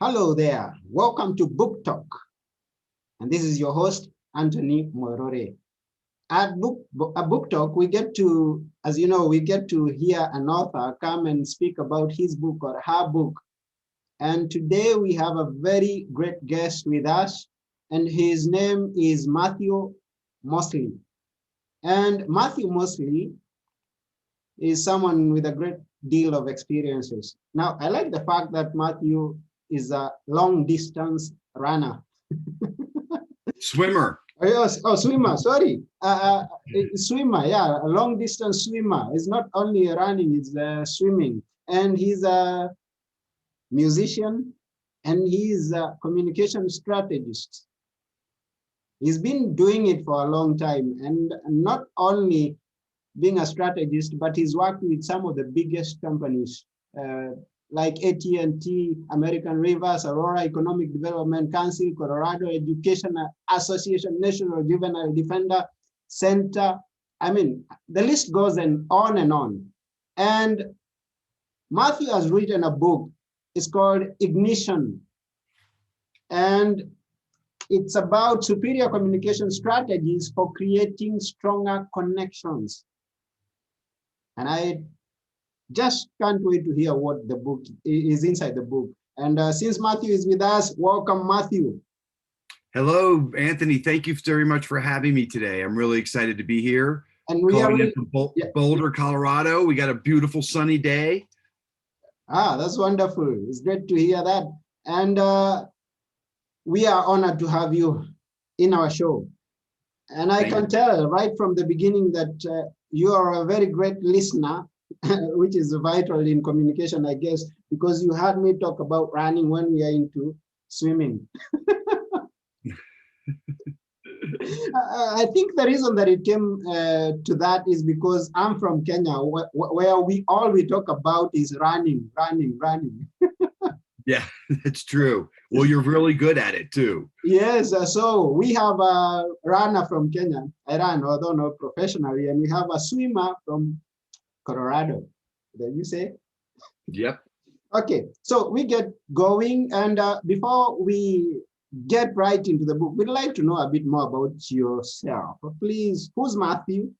Hello there. Welcome to Book Talk. And this is your host, Anthony Morore. At Book Talk, we get to, as you know, we get to hear an author come and speak about his book or her book. And today we have a very great guest with us, and his name is Matthew Moseley. And Matthew Moseley is someone with a great deal of experiences. Now, I like the fact that Matthew is a long distance runner. Swimmer. Swimmer, sorry. Swimmer, yeah, a long distance swimmer. It's not only running, it's swimming. And he's a musician and he's a communication strategist. He's been doing it for a long time, and not only being a strategist, but he's worked with some of the biggest companies like AT&T, American Rivers, Aurora Economic Development Council, Colorado Education Association, National Juvenile Defender Center. I mean, the list goes on and on. And Matthew has written a book. It's called Ignition. And it's about superior communication strategies for creating stronger connections. And I just can't wait to hear what the book is inside the book. And since Matthew is with us, welcome, Matthew. Hello, Anthony. Thank you very much for having me today. I'm really excited to be here. And we are from Boulder, Colorado. We got a beautiful sunny day. Ah, that's wonderful. It's great to hear that. And we are honored to have you in our show. And I can tell right from the beginning that you are a very great listener, which is vital in communication, I guess, because you heard me talk about running when we are into swimming. I think the reason that it came to that is because I'm from Kenya, where all we talk about is running. Yeah, that's true. Well, you're really good at it too. Yes, so we have a runner from Kenya. I run, although not professionally, and we have a swimmer from Colorado. Did you say? Yep. Okay, so we get going, and before we get right into the book, we'd like to know a bit more about yourself. Please, who's Matthew?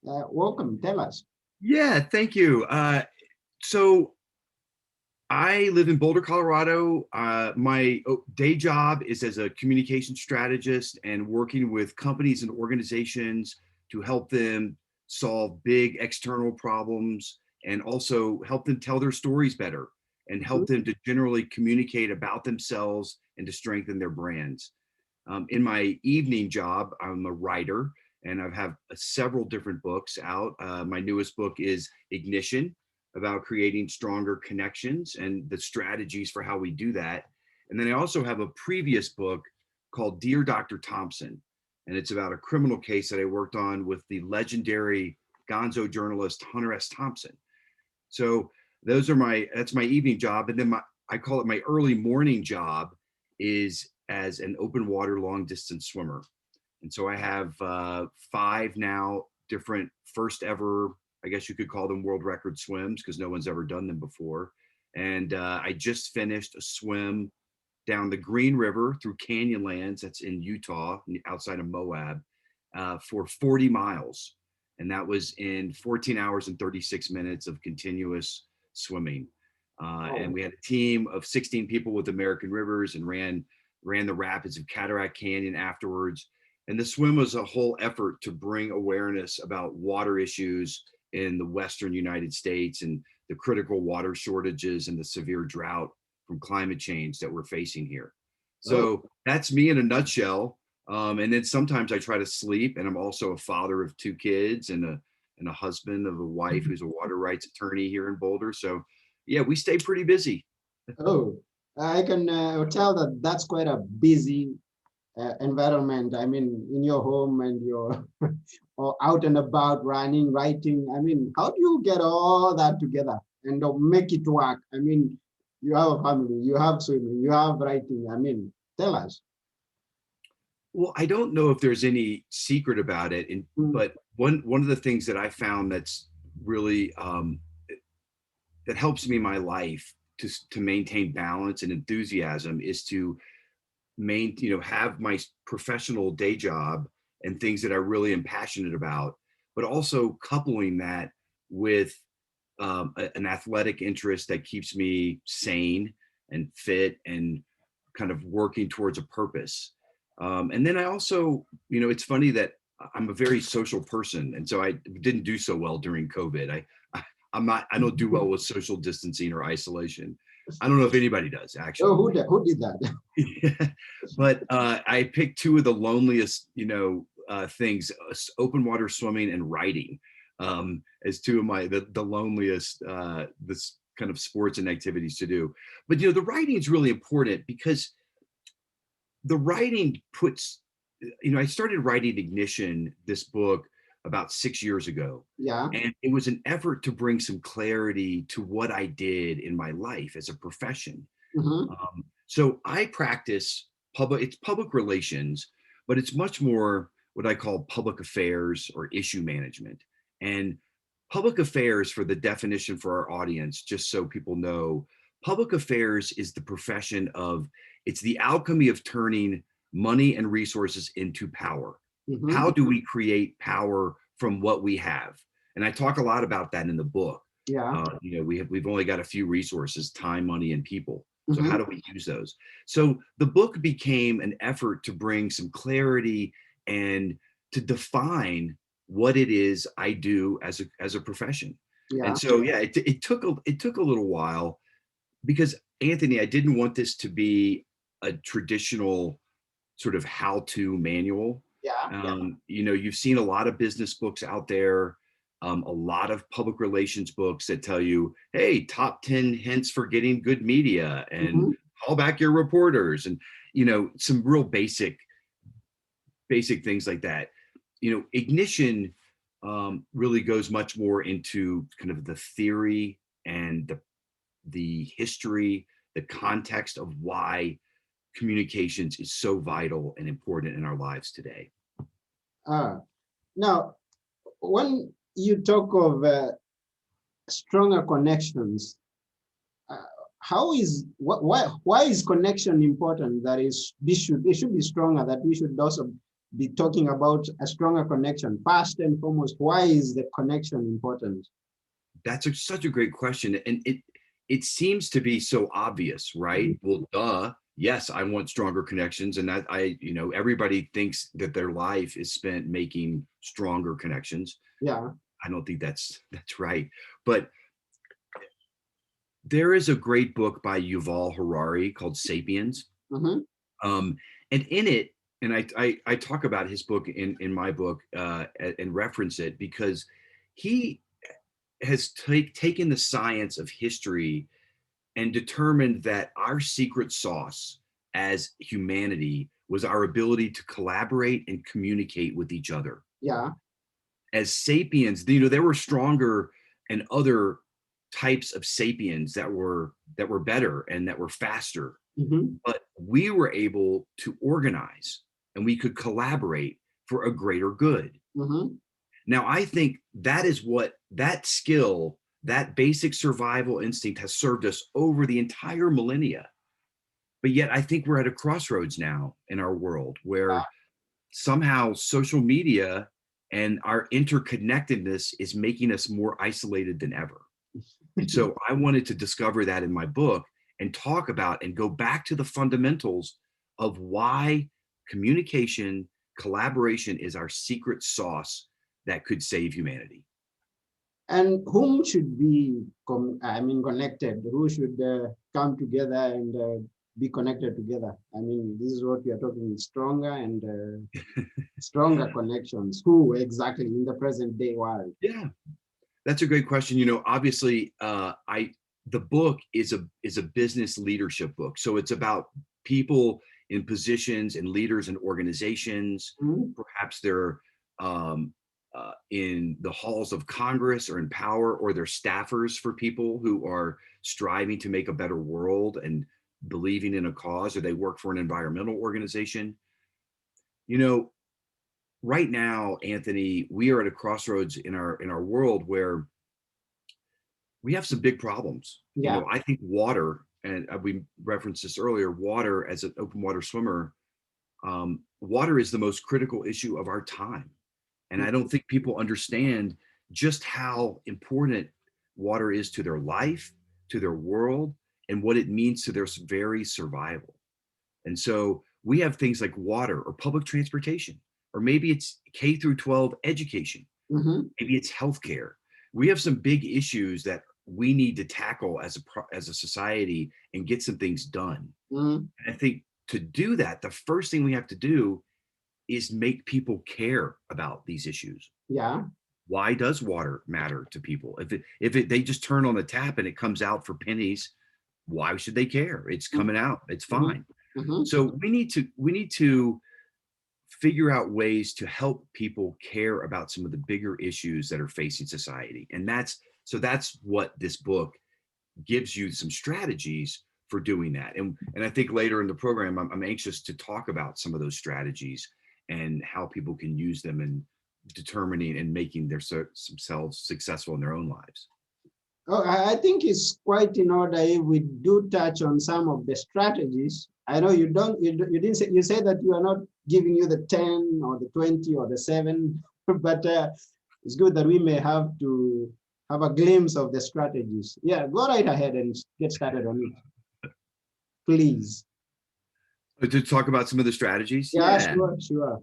Welcome, tell us. Yeah, thank you. So I live in Boulder, Colorado. My day job is as a communication strategist and working with companies and organizations to help them solve big external problems and also help them tell their stories better and help them to generally communicate about themselves and to strengthen their brands. In my evening job, I'm a writer and I have several different books out. My newest book is Ignition, about creating stronger connections and the strategies for how we do that. And then I also have a previous book called Dear Dr. Thompson. And it's about a criminal case that I worked on with the legendary gonzo journalist, Hunter S. Thompson. So that's my evening job. And then I call it my early morning job is as an open water long distance swimmer. And so I have 5 now different first ever, I guess you could call them world record swims because no one's ever done them before. And I just finished a swim down the Green River through Canyonlands, that's in Utah, outside of Moab, for 40 miles. And that was in 14 hours and 36 minutes of continuous swimming. And we had a team of 16 people with American Rivers and ran the rapids of Cataract Canyon afterwards. And the swim was a whole effort to bring awareness about water issues in the Western United States and the critical water shortages and the severe drought from climate change that we're facing here. So that's me in a nutshell. And then sometimes I try to sleep, and I'm also a father of 2 kids and a husband of a wife who's a water rights attorney here in Boulder. So yeah, we stay pretty busy. Oh, I can tell that that's quite a busy environment. I mean, in your home and you're out and about running, writing. I mean, how do you get all that together and make it work? I mean, you have a family, you have swimming, you have writing. I mean, tell us. Well, I don't know if there's any secret about it, but one of the things that I found that's really that helps me in my life to maintain balance and enthusiasm is to have my professional day job and things that I really am passionate about, but also coupling that with an athletic interest that keeps me sane and fit and kind of working towards a purpose. And then I also, it's funny that I'm a very social person, and so I didn't do so well during COVID. I don't do well with social distancing or isolation. I don't know if anybody does actually. Oh, who did that? But I picked two of the loneliest, things: open water swimming and writing, as two of the loneliest this kind of sports and activities to do. But the writing is really important because the writing puts, I started writing Ignition, this book, about 6 years ago. Yeah. And it was an effort to bring some clarity to what I did in my life as a profession. Mm-hmm. So I practice it's public relations, but it's much more what I call public affairs or issue management. And public affairs, for the definition for our audience, just so people know, public affairs is the profession of, it's the alchemy of turning money and resources into power. Mm-hmm. How do we create power from what we have? And I talk a lot about that in the book. Yeah. We've only got a few resources: time, money, and people. So Mm-hmm. how do we use those? So the book became an effort to bring some clarity and to define what it is I do as a profession. Yeah. And so yeah, it took a little while, because Anthony, I didn't want this to be a traditional sort of how-to manual. Yeah. You've seen a lot of business books out there, a lot of public relations books that tell you, hey, top 10 hints for getting good media, and Mm-hmm. call back your reporters, and some real basic things like that. Ignition really goes much more into kind of the theory and the history, the context of why communications is so vital and important in our lives today. Now, when you talk of stronger connections, why is connection important? That is, it should be stronger, that we should also be talking about a stronger connection. First and foremost, why is the connection important? That's such a great question. And it seems to be so obvious, right? Mm-hmm. Well, duh. Yes, I want stronger connections. And that everybody thinks that their life is spent making stronger connections. Yeah. I don't think that's right. But there is a great book by Yuval Harari called Sapiens. Mm-hmm. And in it, and I talk about his book in my book and reference it, because he has taken the science of history and determined that our secret sauce as humanity was our ability to collaborate and communicate with each other. Yeah. As sapiens, there were stronger and other types of sapiens that were better and that were faster. Mm-hmm. But we were able to organize and we could collaborate for a greater good. Mm-hmm. Now, I think that is what that skill, that basic survival instinct, has served us over the entire millennia. But yet I think we're at a crossroads now in our world where somehow social media and our interconnectedness is making us more isolated than ever. And so I wanted to discover that in my book and talk about and go back to the fundamentals of why communication, collaboration is our secret sauce that could save humanity. And whom should be connected? Who should come together and be connected together? I mean, this is what we are talking: stronger and stronger connections. Who exactly in the present day world? Yeah, that's a great question. Obviously, the book is a business leadership book, so it's about people in positions and leaders and organizations. Mm-hmm. Perhaps they're in the halls of Congress or in power, or they're staffers for people who are striving to make a better world and believing in a cause, or they work for an environmental organization. Right now, Anthony, we are at a crossroads in our world where we have some big problems. You Yeah. know, I think water, and we referenced this earlier, water as an open water swimmer, water is the most critical issue of our time. And I don't think people understand just how important water is to their life, to their world, and what it means to their very survival. And so we have things like water or public transportation, or maybe it's K through 12 education, Mm-hmm. maybe it's healthcare. We have some big issues that we need to tackle as a society and get some things done. Mm-hmm. And I think to do that, the first thing we have to do is make people care about these issues. Yeah. Why does water matter to people? If they just turn on the tap and it comes out for pennies, why should they care? It's coming out. It's fine. Mm-hmm. Mm-hmm. So we need to figure out ways to help people care about some of the bigger issues that are facing society. And that's what this book gives you, some strategies for doing that. And I think later in the program, I'm anxious to talk about some of those strategies and how people can use them in determining and making themselves successful in their own lives. Oh, I think it's quite in order if we do touch on some of the strategies. I know you didn't say, you said that you are not giving you the 10 or the 20 or the 7, but it's good that we may have to have a glimpse of the strategies. Yeah, go right ahead and get started on it, please. To talk about some of the strategies? Yeah, Yeah, sure, sure.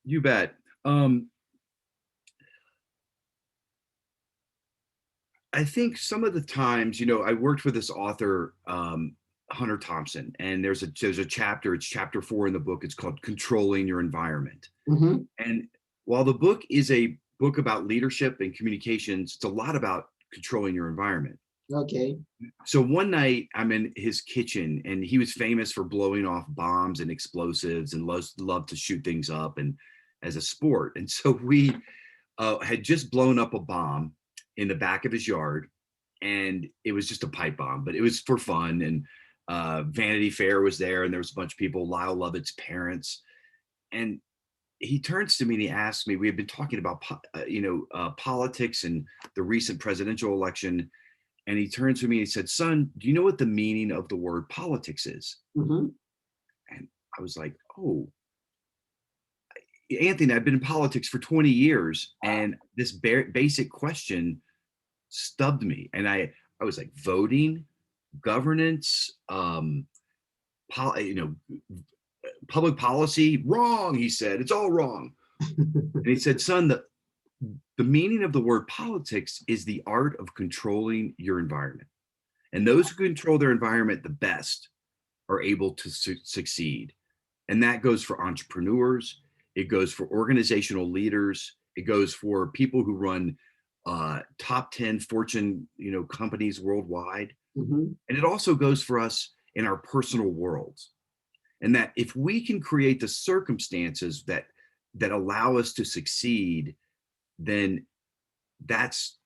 you bet. Um, I think some of the times, you know, I worked with this author, Hunter Thompson, and there's a chapter, it's chapter 4 in the book. It's called Controlling Your Environment. Mm-hmm. And while the book is a book about leadership and communications, it's a lot about controlling your environment. Okay. So one night I'm in his kitchen, and he was famous for blowing off bombs and explosives and loved to shoot things up and as a sport. And so we had just blown up a bomb in the back of his yard, and it was just a pipe bomb, but it was for fun. And Vanity Fair was there, and there was a bunch of people, Lyle Lovett's parents. And he turns to me and he asks me, we had been talking about, politics and the recent presidential election. And he turns to me and he said, "Son, do you know what the meaning of the word politics is?" Mm-hmm. And I was like, "Oh, Anthony, I've been in politics for 20 years. And this basic question stubbed me." And I was like, voting, governance, you know, public policy, wrong. He said, "It's all wrong." And he said, "Son, the meaning of the word politics is the art of controlling your environment. And those who control their environment the best are able to succeed." And that goes for entrepreneurs. It goes for organizational leaders. It goes for people who run top 10 Fortune, companies worldwide. Mm-hmm. And it also goes for us in our personal worlds. And that if we can create the circumstances that allow us to succeed, then that's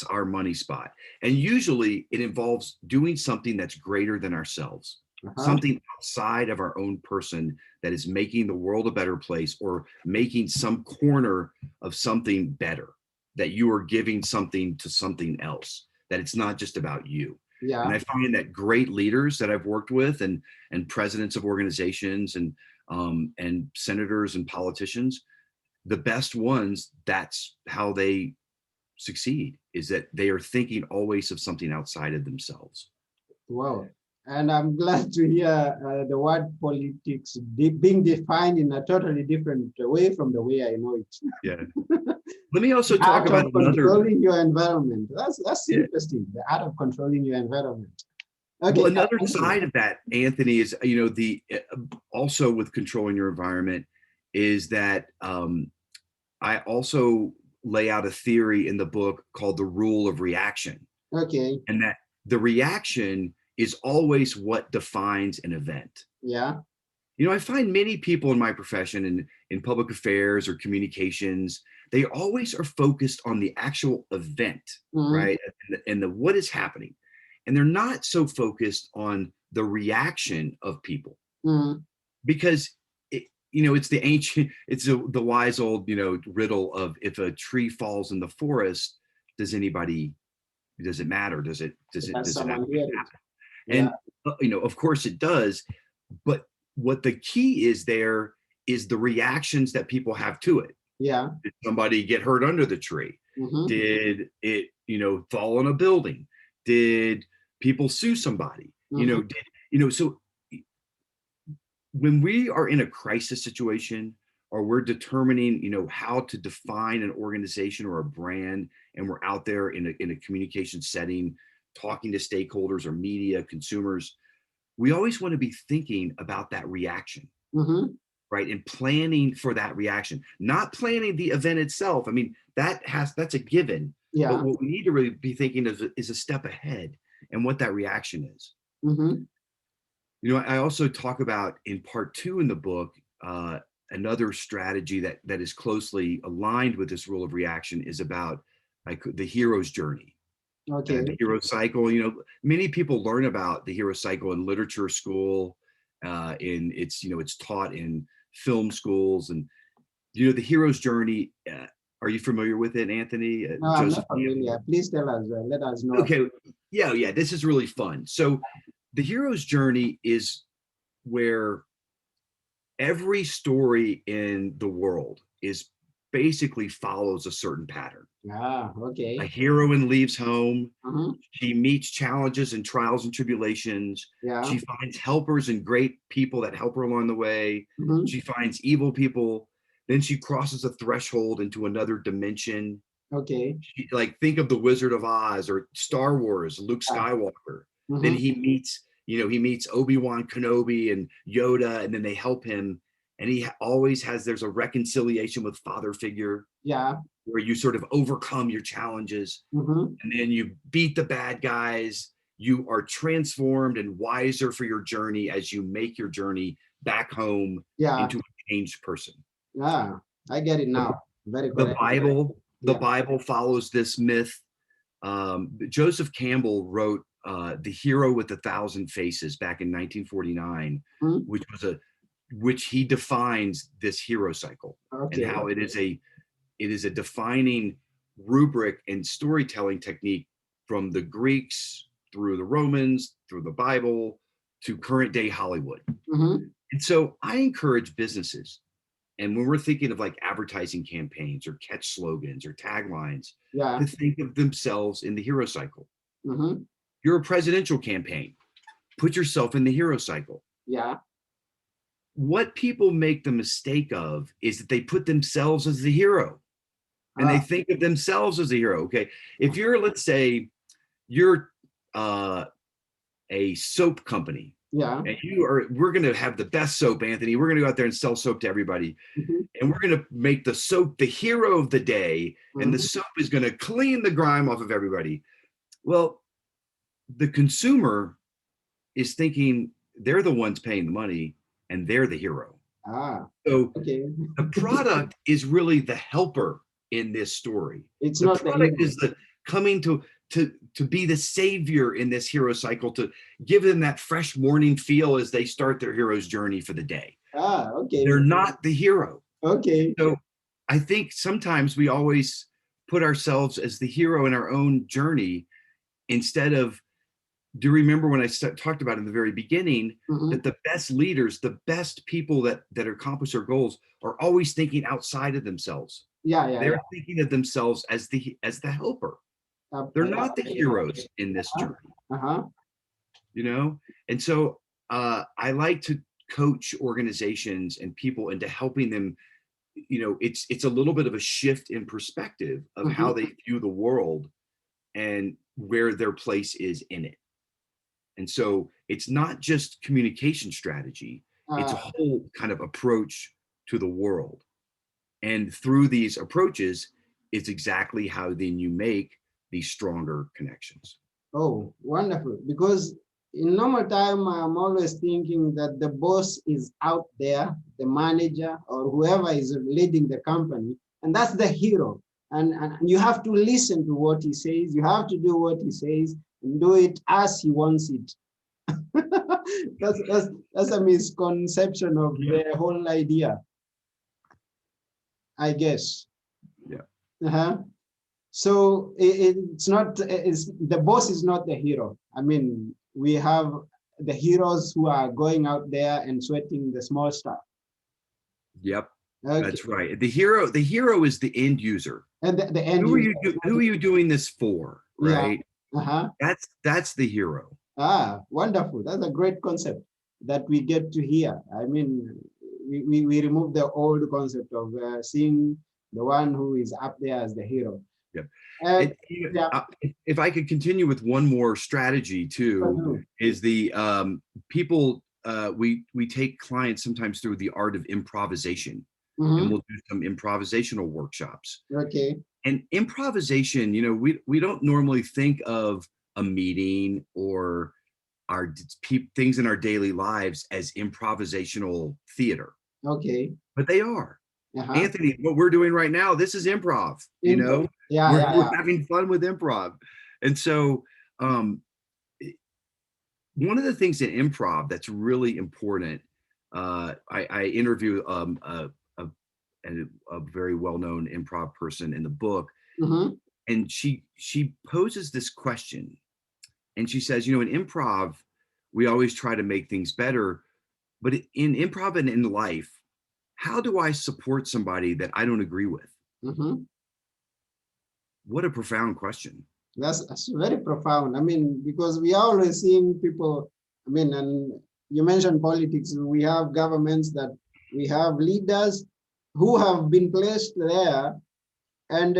our money spot. And usually it involves doing something that's greater than ourselves, Uh-huh. something outside of our own person that is making the world a better place, or making some corner of something better, that you are giving something to something else, that it's not just about you. And Yeah. I find that great leaders that I've worked with, and presidents of organizations, and senators and politicians, the best ones, that's how they succeed, is that they are thinking always of something outside of themselves. Wow. And I'm glad to hear the word politics being defined in a totally different way from the way I know it. Yeah. Let me also The talk art about of another. controlling your environment. That's Yeah. interesting. The art of controlling your environment. Well, Okay. another side of that, Anthony, is, the also with controlling your environment, is that I also lay out a theory in the book called the rule of reaction, Okay. and that the reaction is always what defines an event. Yeah. I find many people in my profession, in public affairs or communications, they always are focused on the actual event, Mm-hmm. right? And the what is happening. And they're not so focused on the reaction of people, Mm-hmm. because it's the ancient, it's the wise old, riddle of, if a tree falls in the forest, does anybody Does it matter? Does it Does someone actually hear it? happen? Yeah, And of course it does, but what the key is there is the reactions that people have to it. yeah. Did somebody get hurt under the tree? Mm-hmm. Did it, fall in a building? Did people sue somebody? Mm-hmm. So when we are in a crisis situation, or we're determining, how to define an organization or a brand, and we're out there in a communication setting, talking to stakeholders or media, consumers, we always want to be thinking about that reaction, Mm-hmm. right? And planning for that reaction, not planning the event itself. I mean, that's a given. But Yeah. what we need to really be thinking is a step ahead and what that reaction is. Mm-hmm. I also talk about in part 2 in the book, another strategy that is closely aligned with this rule of reaction is about like the hero's journey. Okay. The hero cycle. Many people learn about the hero cycle in literature school, it's taught in film schools, and the hero's journey. Are you familiar with it, Anthony? No, I'm Joseph not familiar. Please tell us. Let us know. Okay, yeah, this is really fun. So the hero's journey is where every story in the world is basically follows a certain pattern. Ah, A okay. heroine leaves home. Mm-hmm. She meets challenges and trials and tribulations. Yeah. She finds helpers and great people that help her along the way. Mm-hmm. She finds evil people. Then she crosses a threshold into another dimension. Okay. Like, think of the Wizard of Oz or Star Wars, Luke Ah, Skywalker. Then mm-hmm. he meets Obi-Wan Kenobi and Yoda, and then they help him. And he always there's a reconciliation with father figure, Yeah. where you sort of overcome your challenges, Mm-hmm. and then you beat the bad guys. You are transformed and wiser for your journey as you make your journey back home Yeah. into a changed person. Yeah. I get it The, now. Very the correct. Bible, the Yeah. Bible follows this myth. Joseph Campbell wrote "The Hero with a Thousand Faces" back in 1949, Mm-hmm. which he defines this hero cycle, and Okay. how it is a defining rubric and storytelling technique from the Greeks through the Romans, through the Bible, to current day Hollywood. Mm-hmm. And so I encourage businesses, and when we're thinking of like advertising campaigns or catch slogans or taglines, Yeah. to think of themselves in the hero cycle. Mm-hmm. You're a presidential campaign, put yourself in the hero cycle. Yeah. What people make the mistake of is that they put themselves as the hero, and they Ah, think of themselves as a hero. Okay. If you're, let's say, you're a soap company, yeah. and we're going to have the best soap, Anthony. We're going to go out there and sell soap to everybody. Mm-hmm. And we're going to make the soap the hero of the day. And the Mm-hmm. soap is going to clean the grime off of everybody. Well, the consumer is thinking they're the ones paying the money and they're the hero. Ah, So okay. the product is really the helper in this story. It's The not the product hero. is the coming to be the savior in this hero cycle, to give them that fresh morning feel as they start their hero's journey for the day. Ah, okay. They're not the hero. Okay. So I think sometimes we always put ourselves as the hero in our own journey, instead of, do you remember when I talked about in the very beginning Mm-hmm. that the best leaders, the best people that accomplish their goals, are always thinking outside of themselves. Yeah, yeah, They're yeah. thinking of themselves as the helper. They're Yeah. not the heroes in this Uh-huh. journey, Uh-huh. you know? And so I like to coach organizations and people into helping them, it's a little bit of a shift in perspective of Mm-hmm. how they view the world and where their place is in it. And so it's not just communication strategy, it's a Uh, whole kind of approach to the world. And through these approaches, it's exactly how then you make these stronger connections. oh, wonderful. Because in normal time, I'm always thinking that the boss is out there, the manager or whoever is leading the company, and that's the hero. And you have to listen to what he says. You have to do what he says and do it as he wants it. That's a misconception of Yeah. the whole idea, I guess. Yeah. Uh-huh. So it's not, the boss is not the hero. I mean, we have the heroes who are going out there and sweating the small stuff. Yep, Okay. that's right. The hero is the end user. And the end Who are user. who are you doing this for, Yeah. right? Uh-huh. That's the hero. Ah, wonderful. That's a great concept that we get to hear. I mean, we remove the old concept of seeing the one who is up there as the hero. Yeah. And And you know, yeah, if I could continue with one more strategy too, is the people we take clients sometimes through the art of improvisation, and we'll do some improvisational workshops. okay. And improvisation, we don't normally think of a meeting or our things in our daily lives as improvisational theater, Okay. but they are. Uh-huh. Anthony, what we're doing right now, this is improv, Yeah, we're, yeah, we're yeah. having fun with improv. And so um, one of the things in improv that's really important, I interview a very well-known improv person in the book, and she poses this question, and she says, in improv, we always try to make things better, but in improv and in life, how do I support somebody that I don't agree with? What a profound question. That's very profound. I mean, because we are always seeing people, I mean, and you mentioned politics, we have governments, that we have leaders who have been placed there, and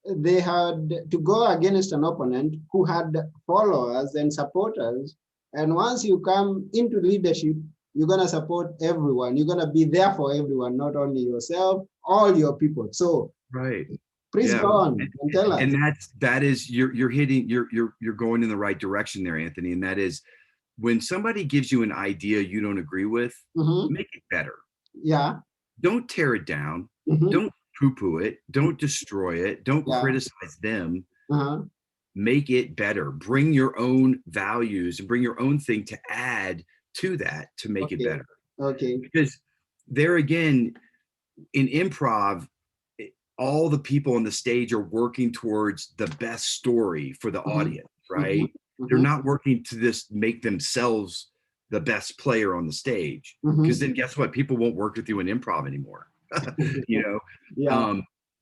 they had to go against an opponent who had followers and supporters. And once you come into leadership, you're going to support everyone. You're going to be there for everyone, not only yourself, all your people. So right. Please go on and tell us. And you're hitting, you're going in the right direction there, Anthony. And that is, when somebody gives you an idea you don't agree with, make it better. Yeah. Don't tear it down. Don't poo-poo it. Don't destroy it. Don't criticize them. Make it better. Bring your own values and bring your own thing to add to that to make it better. Okay. Because there again, in improv, all the people on the stage are working towards the best story for the audience, right? They're not working to just make themselves the best player on the stage, because then guess what? People won't work with you in improv anymore.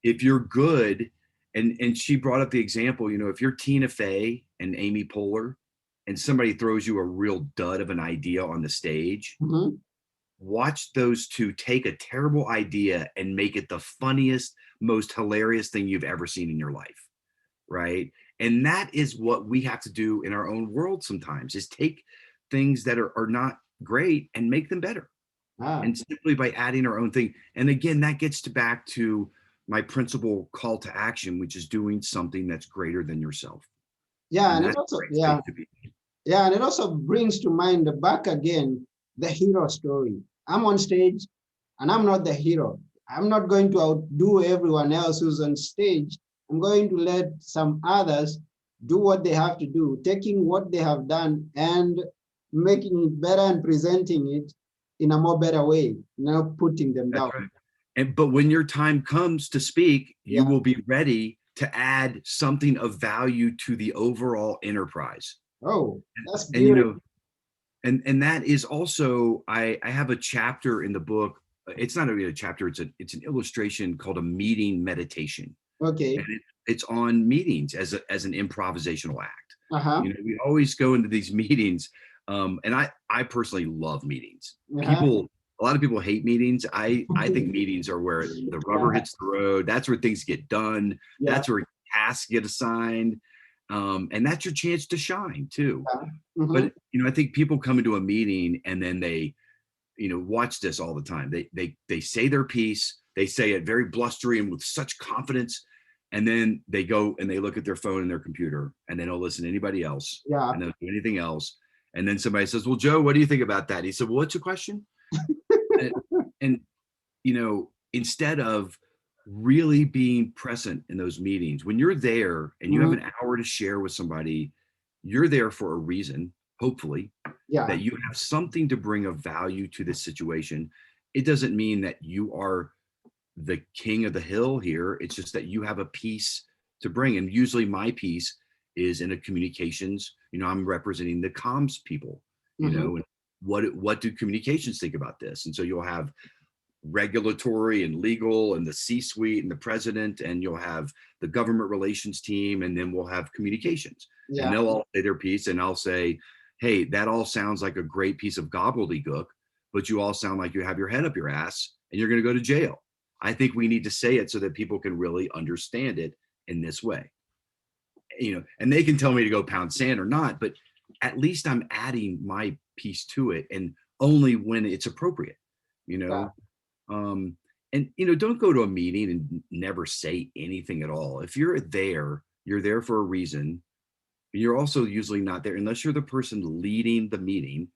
If you're good, and she brought up the example, if you're Tina Fey and Amy Poehler, and somebody throws you a real dud of an idea on the stage, watch those two take a terrible idea and make it the funniest, most hilarious thing you've ever seen in your life, right? And that is what we have to do in our own world sometimes, is take things that are not great and make them better. And simply by adding our own thing. And again, that gets back to my principal call to action, which is doing something that's greater than yourself. Yeah, and it also, and it also brings to mind back again the hero story. I'm on stage and I'm not the hero. I'm not going to outdo everyone else who's on stage. I'm going to let some others do what they have to do, taking what they have done and making it better and presenting it in a more better way, not putting them down. Right. But when your time comes to speak, you will be ready to add something of value to the overall enterprise. Oh, that's beautiful. And that is also, I have a chapter in the book. It's not really a chapter, it's an illustration called a meeting meditation. Okay. And it's on meetings as an improvisational act. We always go into these meetings, and I personally love meetings. A lot of people hate meetings. I think meetings are where the rubber hits the road. That's where things get done. That's where tasks get assigned. And that's your chance to shine too. But I think people come into a meeting and then they, watch this all the time. They say their piece, they say it very blustery and with such confidence, and then they go and they look at their phone and their computer, and they don't listen to anybody else, and they don't do anything else. And then somebody says, "Well, Joe, what do you think about that?" He said, "Well, what's your question?" and instead of really being present in those meetings, when you're there and you have an hour to share with somebody, you're there for a reason, hopefully, that you have something to bring of value to this situation. It doesn't mean that you are the king of the hill here. It's just that you have a piece to bring. And usually my piece is in a communications, I'm representing the comms people, and what do communications think about this? And so you'll have regulatory and legal and the C-suite and the president, and you'll have the government relations team, and then we'll have communications. Yeah. And they'll all say their piece, and I'll say, hey, that all sounds like a great piece of gobbledygook, but you all sound like you have your head up your ass and you're going to go to jail. I think we need to say it so that people can really understand it in this way. And they can tell me to go pound sand or not, but at least I'm adding my piece to it, and only when it's appropriate, Yeah. And don't go to a meeting and never say anything at all. If you're there for a reason. You're also usually not there unless you're the person leading the meeting.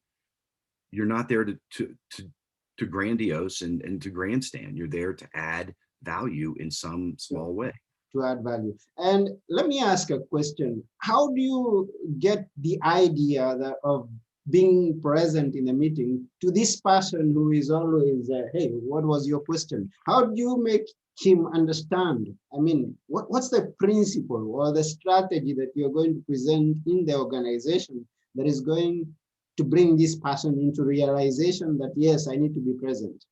You're not there to grandiose and to grandstand. You're there to add value in some small way. To add value. And let me ask a question. How do you get the idea of being present in a meeting to this person who is always, hey, what was your question? How do you make him understand? I mean, what's the principle or the strategy that you're going to present in the organization that is going to bring this person into realization that, yes, I need to be present?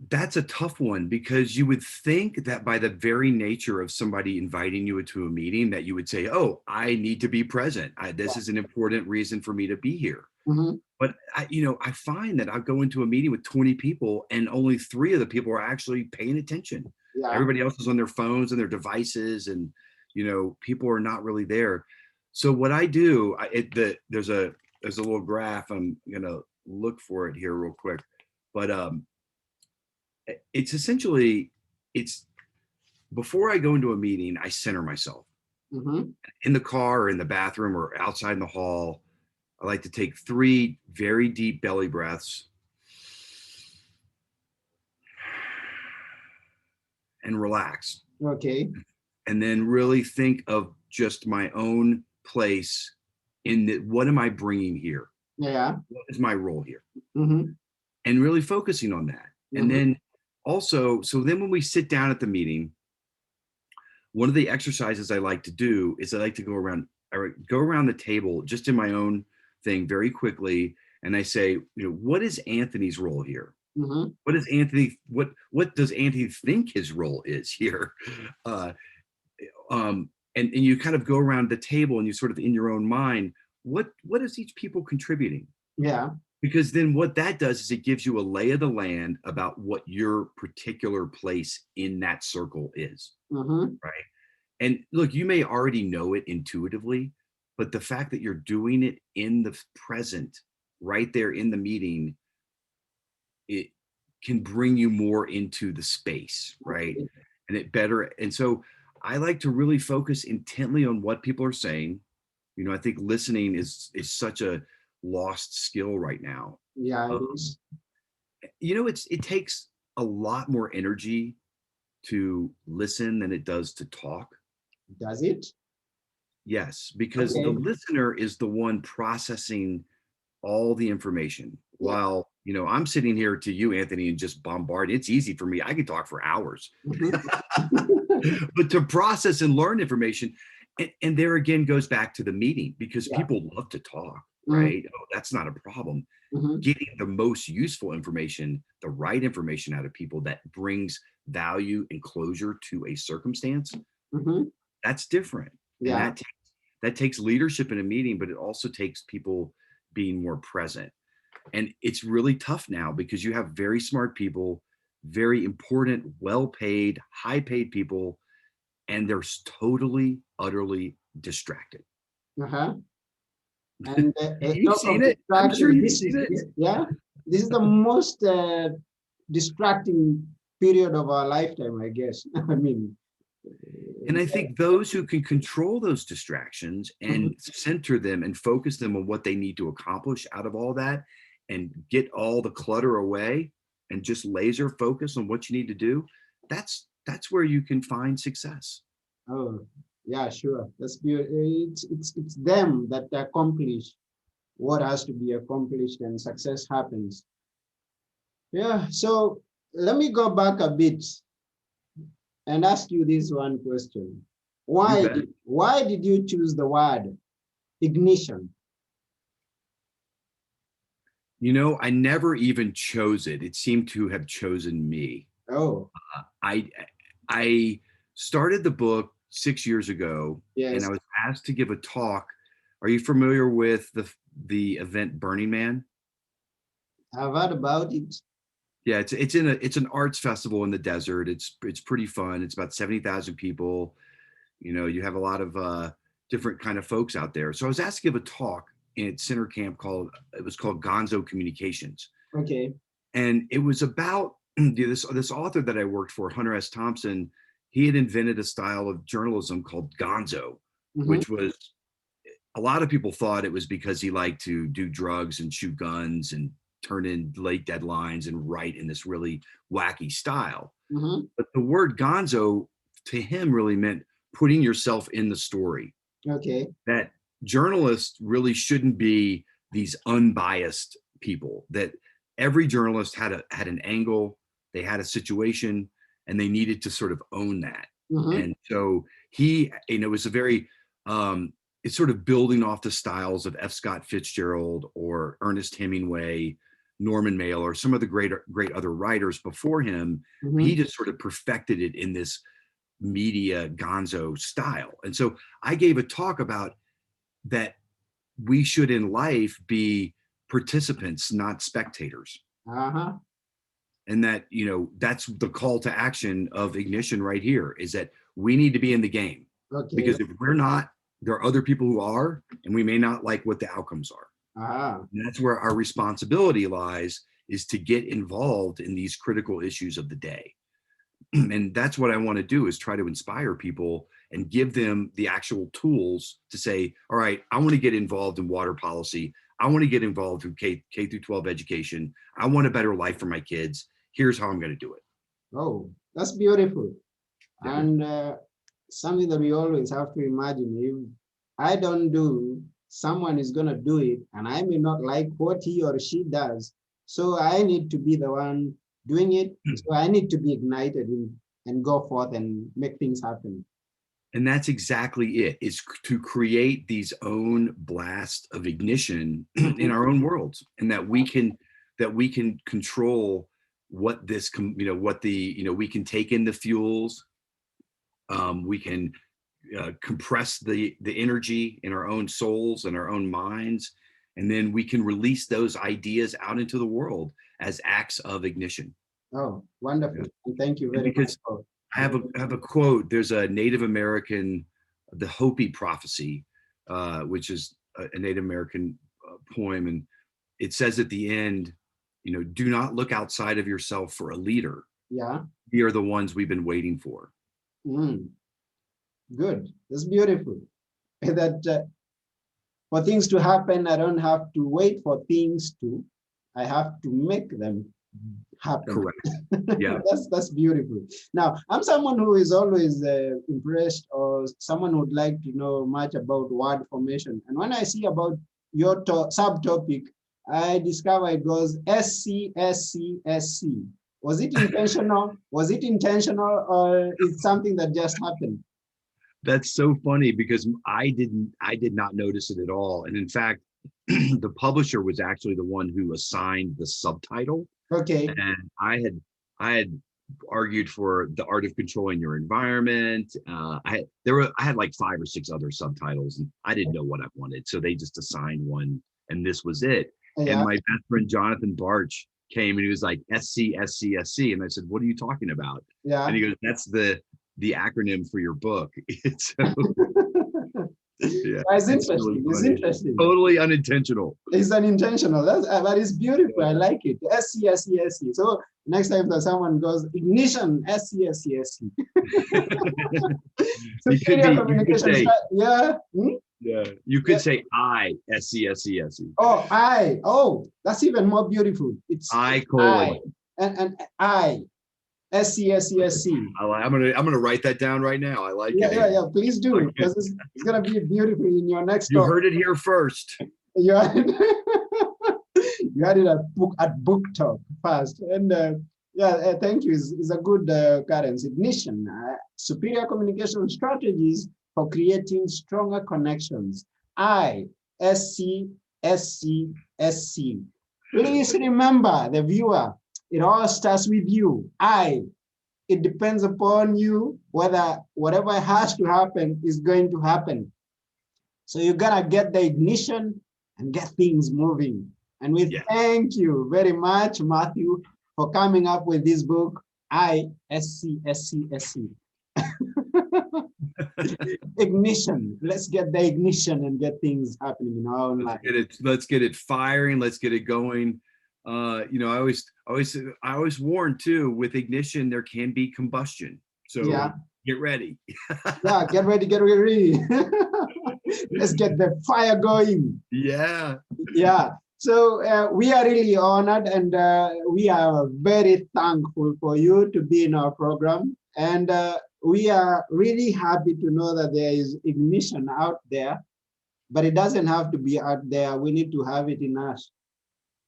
That's a tough one, because you would think that by the very nature of somebody inviting you into a meeting that you would say, oh, I need to be present. This is an important reason for me to be here. But I find that I'll go into a meeting with 20 people and only 3 of the people are actually paying attention. Yeah. Everybody else is on their phones and their devices, and people are not really there. So what I do, there's a little graph. I'm gonna look for it here real quick, but it's essentially, before I go into a meeting, I center myself. In the car or in the bathroom or outside in the hall. I like to take 3 very deep belly breaths and relax. Okay. And then really think of just my own place in what am I bringing here? Yeah. What is my role here? And really focusing on that. And then also, so then when we sit down at the meeting, one of the exercises I like to do is I like to go around the table just in my own thing very quickly. And I say, what is Anthony's role here? What does Anthony think his role is here? And you kind of go around the table and you sort of in your own mind, what is each people contributing? Yeah. Because then what that does is it gives you a lay of the land about what your particular place in that circle is. Right. And look, you may already know it intuitively, but the fact that you're doing it in the present, right there in the meeting, it can bring you more into the space, right? And so I like to really focus intently on what people are saying. I think listening is such a lost skill right now. Yeah, it is. It takes a lot more energy to listen than it does to talk. Does it? Yes, because the listener is the one processing all the information. While, I'm sitting here to you, Anthony, and just bombard. It's easy for me. I can talk for hours. But to process and learn information, and there again goes back to the meeting, because people love to talk, right? Oh, that's not a problem. Getting the most useful information, the right information out of people that brings value and closure to a circumstance, that's different. Yeah. And that takes leadership in a meeting, but it also takes people being more present. And it's really tough now because you have very smart people, very important, well-paid, high-paid people, and they're totally, utterly distracted. And you've seen it. I'm sure you've seen it. Yeah, this is the most distracting period of our lifetime, I guess. I mean, and I think those who can control those distractions and center them and focus them on what they need to accomplish out of all that, and get all the clutter away and just laser focus on what you need to do, that's where you can find success. Oh, yeah, sure. That's beautiful. It's them that accomplish what has to be accomplished, and success happens. Yeah. So let me go back a bit and ask you this one question. You bet. Why did you choose the word ignition? You know, I never even chose it. It seemed to have chosen me. Oh, I I started the book 6 years ago, and I yes. was asked to give a talk. Are you familiar with the event Burning Man? I've heard about it. Yeah, it's an arts festival in the desert. It's pretty fun. It's about 70,000 people. You know, you have a lot of different kind of folks out there. So I was asked to give a talk at Center Camp it was called Gonzo Communications, Okay. and it was about this author that I worked for, Hunter S. Thompson. He had invented a style of journalism called Gonzo, Mhm. which was, a lot of people thought it was because he liked to do drugs and shoot guns and turn in late deadlines and write in this really wacky style. Mhm. But the word gonzo to him really meant putting yourself in the story. Okay. That journalists really shouldn't be these unbiased people, that every journalist had an angle, they had a situation, and they needed to sort of own that. Mhm. And so he, it was a very it's sort of building off the styles of F. Scott Fitzgerald or Ernest Hemingway, Norman Mailer, some of the great other writers before him. He Mhm. just sort of perfected it in this media gonzo style. And so I gave a talk about that we should in life be participants, not spectators. Uh-huh. And that, you know, that's the call to action of Ignition right here, is that we need to be in the game, Okay. because if we're not, there are other people who are, and we may not like what the outcomes are. Ah. And that's where our responsibility lies, is to get involved in these critical issues of the day. And that's what I want to do, is try to inspire people and give them the actual tools to say, all right, I want to get involved in water policy. I want to get involved in K through 12 education. I want a better life for my kids. Here's how I'm going to do it. Oh, that's beautiful. Yeah. And something that we always have to imagine, if I don't do, someone is going to do it, and I may not like what he or she does. So I need to be the one doing it. So I need to be ignited and go forth and make things happen. And that's exactly it, is to create these own blast of ignition in our own worlds, and that we can control what this, you know, what the, you know, we can take in the fuels. We can compress the energy in our own souls and our own minds, and then we can release those ideas out into the world as acts of ignition. Oh, Yeah. wonderful. And thank you And very much because for I have a quote. There's a Native American, the Hopi prophecy, which is a Native American poem, and it says at the end, you know, do not look outside of yourself for a leader. yeah. We are the ones we've been waiting for. Mm, good. That's beautiful. That for things to happen, I don't have to wait for things to. I have to make them happen. Correct. Yeah. That's beautiful. Now, I'm someone who is always impressed, or someone who would like to know much about word formation. And when I see about your subtopic, I discover it goes SC. Was it intentional? Was it intentional, or is something that just happened? That's so funny, because I did not notice it at all. And in fact, the publisher was actually the one who assigned the subtitle. Okay. And I had argued for The Art of Controlling Your Environment. I had like 5 or 6 other subtitles, and I didn't know what I wanted. So they just assigned one, and this was it. And Yeah. my best friend Jonathan Barch came, and he was like, SC. And I said, what are you talking about? Yeah. And he goes, that's the acronym for your book. So, yeah, It's it's interesting. really It's funny. interesting. Totally unintentional. It's unintentional. But it's beautiful. I like it. SC. So next time that someone goes ignition, SC. You could Superior be, you could communication say, Yeah. Hmm? yeah, you could Yeah. say SC. Oh, I. Oh, that's even more beautiful. It's I I. colon. And I. SC. I'm gonna write that down right now. I like it. Yeah. Please do, Okay. because it's gonna be beautiful in your next You talk. heard it here first. You had it, you had it at book talk first, and Yeah, thank you. It's a good currency. Ignition, superior communication strategies for creating stronger connections. I-S-C-S-C-S-C. Please remember, the viewer, it all starts with you. It depends upon you whether whatever has to happen is going to happen. So you gotta get the ignition and get things moving. And we thank you very much, Matthew, for coming up with this book, I-S-C-S-C-S-C. Ignition. Let's get the ignition and get things happening in our own life. Let's get it firing. Let's get it going. You know, I always warn too, with ignition, there can be combustion. So get ready. Yeah, get ready, get ready. Let's get the fire going. Yeah. Yeah. So we are really honored, and we are very thankful for you to be in our program. And we are really happy to know that there is ignition out there, but it doesn't have to be out there. We need to have it in us.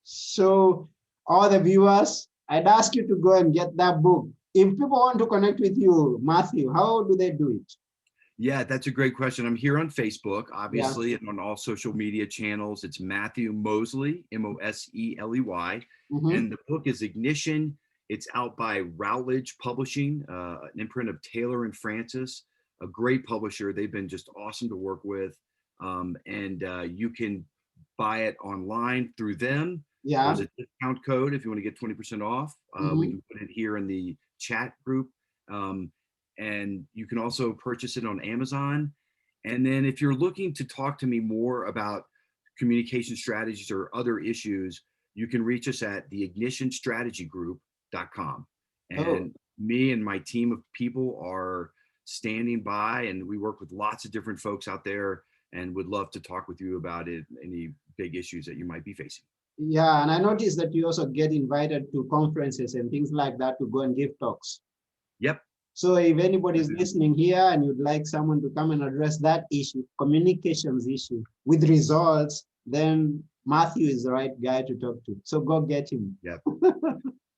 So all the viewers, I'd ask you to go and get that book. If people want to connect with you, Matthew, how do they do it? Yeah, that's a great question. I'm here on Facebook, obviously, and on all social media channels. It's Matthew Moseley, M-O-S-E-L-E-Y. And the book is Ignition. It's out by Routledge Publishing, an imprint of Taylor and Francis, a great publisher. They've been just awesome to work with. And you can buy it online through them. Yeah. There's a discount code if you want to get 20% off. We can put it here in the chat group. And you can also purchase it on Amazon. And then if you're looking to talk to me more about communication strategies or other issues, you can reach us at theignitionstrategygroup.com. And me and my team of people are standing by, and we work with lots of different folks out there and would love to talk with you about it, any big issues that you might be facing. Yeah, and I noticed that you also get invited to conferences and things like that to go and give talks. Yep. So if anybody's listening here and you'd like someone to come and address that issue, communications issue with results, then Matthew is the right guy to talk to. So go get him. Yep.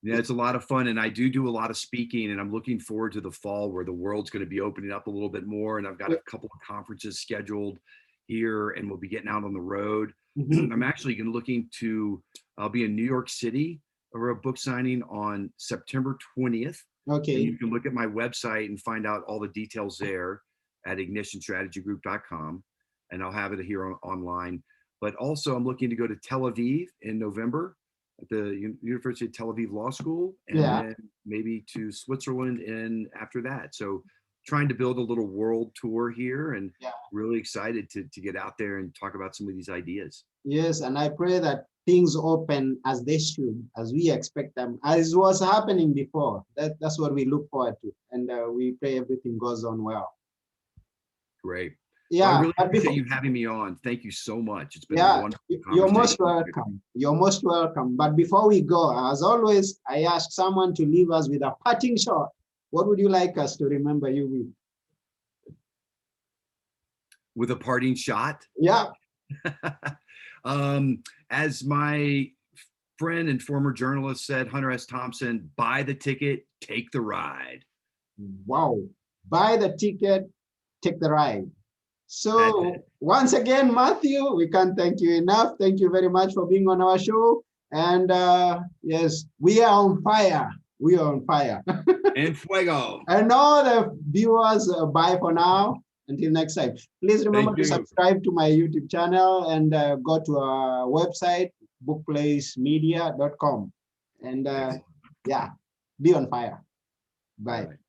Yeah, it's a lot of fun. And I do a lot of speaking, and I'm looking forward to the fall where the world's going to be opening up a little bit more. And I've got a couple of conferences scheduled here, and we'll be getting out on the road. I'm actually I'll be in New York City for a book signing on September 20th. Okay. And you can look at my website and find out all the details there at ignitionstrategygroup.com. And I'll have it here online. But also I'm looking to go to Tel Aviv in November at the University of Tel Aviv Law School, and then maybe to Switzerland after that. So trying to build a little world tour here, and really excited to get out there and talk about some of these ideas. Yes, and I pray that things open as they should, as we expect them, as was happening before. That's what we look forward to, and we pray everything goes on well. Great. Yeah, well, I really appreciate you having me on. Thank you so much. It's been a wonderful conversation. You're most welcome. You're most welcome. But before we go, as always, I ask someone to leave us with a parting shot. What would you like us to remember you with? With a parting shot? Yeah. As my friend and former journalist said, Hunter S. Thompson, buy the ticket, take the ride. Wow. Buy the ticket, take the ride. So once again, Matthew, we can't thank you enough. Thank you very much for being on our show. And yes, we are on fire. We are on fire. En fuego. And all the viewers, bye for now. Until next time. Please remember to subscribe to my YouTube channel and go to our website, bookplacemedia.com. And yeah, be on fire. Bye.